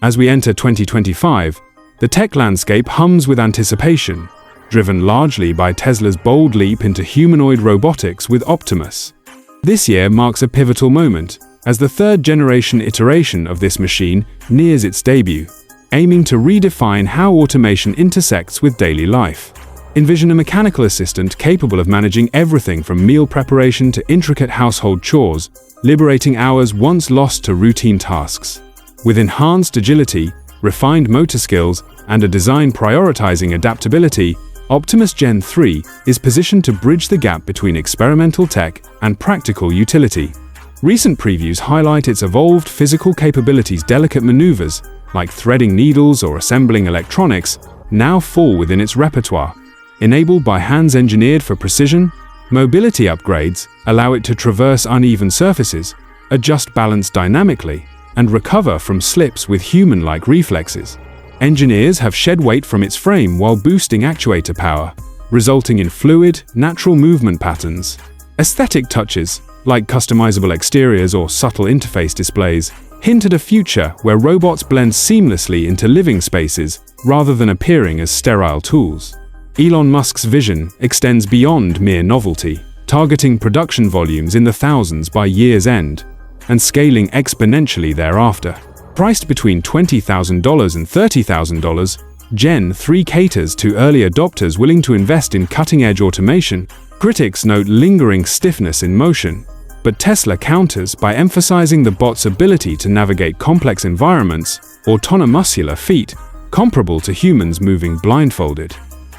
As we enter 2025, the tech landscape hums with anticipation, driven largely by Tesla's bold leap into humanoid robotics with Optimus. This year marks a pivotal moment, as the third-generation iteration of this machine nears its debut, aiming to redefine how automation intersects with daily life. Envision a mechanical assistant capable of managing everything from meal preparation to intricate household chores, liberating hours once lost to routine tasks. With enhanced agility, refined motor skills, and a design prioritizing adaptability, Optimus Gen 3 is positioned to bridge the gap between experimental tech and practical utility. Recent previews highlight its evolved physical capabilities. Delicate maneuvers, like threading needles or assembling electronics, now fall within its repertoire. Enabled by hands engineered for precision, mobility upgrades allow it to traverse uneven surfaces, adjust balance dynamically, and recover from slips with human-like reflexes. Engineers have shed weight from its frame while boosting actuator power, resulting in fluid, natural movement patterns. Aesthetic touches, like customizable exteriors or subtle interface displays, hint at a future where robots blend seamlessly into living spaces rather than appearing as sterile tools. Elon Musk's vision extends beyond mere novelty, targeting production volumes in the thousands by year's end, and scaling exponentially thereafter. Priced between $20,000 and $30,000, Gen 3 caters to early adopters willing to invest in cutting-edge automation. Critics note lingering stiffness in motion, but Tesla counters by emphasizing the bot's ability to navigate complex environments, autonomuscular feat, comparable to humans moving blindfolded.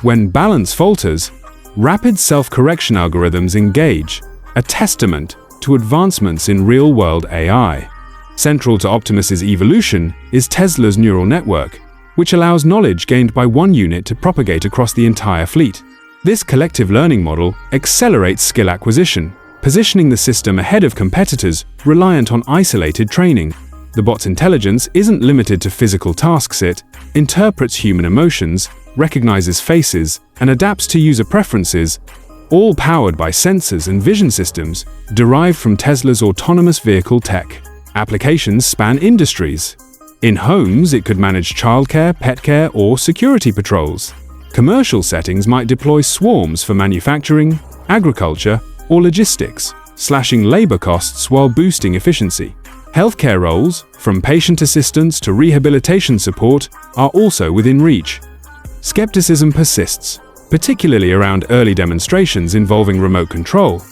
When balance falters, rapid self-correction algorithms engage, a testament to advancements in real-world AI. Central to Optimus's evolution is Tesla's neural network, which allows knowledge gained by one unit to propagate across the entire fleet. This collective learning model accelerates skill acquisition, positioning the system ahead of competitors reliant on isolated training. The bot's intelligence isn't limited to physical tasks. It interprets human emotions, recognizes faces, and adapts to user preferences, all powered by sensors and vision systems derived from Tesla's autonomous vehicle tech. Applications span industries. In homes, it could manage childcare, pet care, or security patrols. Commercial settings might deploy swarms for manufacturing, agriculture, or logistics, slashing labor costs while boosting efficiency. Healthcare roles, from patient assistance to rehabilitation support, are also within reach. Skepticism persists, particularly around early demonstrations involving remote control,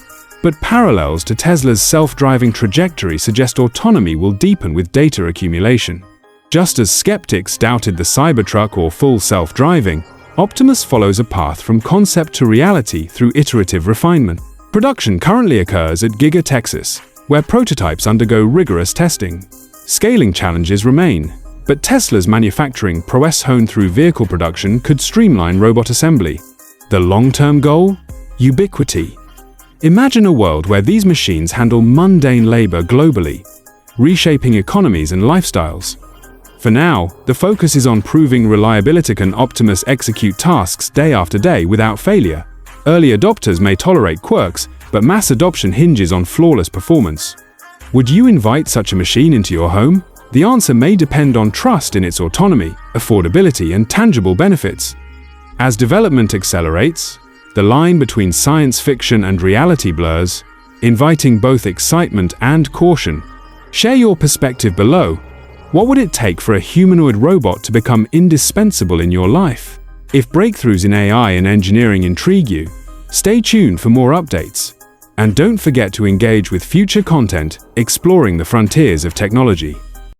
but parallels to Tesla's self-driving trajectory suggest autonomy will deepen with data accumulation. Just as skeptics doubted the Cybertruck or full self-driving, Optimus follows a path from concept to reality through iterative refinement. Production currently occurs at Giga Texas, where prototypes undergo rigorous testing. Scaling challenges remain, but Tesla's manufacturing prowess honed through vehicle production could streamline robot assembly. The long-term goal? Ubiquity. Imagine a world where these machines handle mundane labor globally, reshaping economies and lifestyles. For now, the focus is on proving reliability. Can Optimus execute tasks day after day without failure? Early adopters may tolerate quirks, but mass adoption hinges on flawless performance. Would you invite such a machine into your home? The answer may depend on trust in its autonomy, affordability, and tangible benefits. As development accelerates, the line between science fiction and reality blurs, inviting both excitement and caution. Share your perspective below. What would it take for a humanoid robot to become indispensable in your life? If breakthroughs in AI and engineering intrigue you, stay tuned for more updates. And don't forget to engage with future content exploring the frontiers of technology.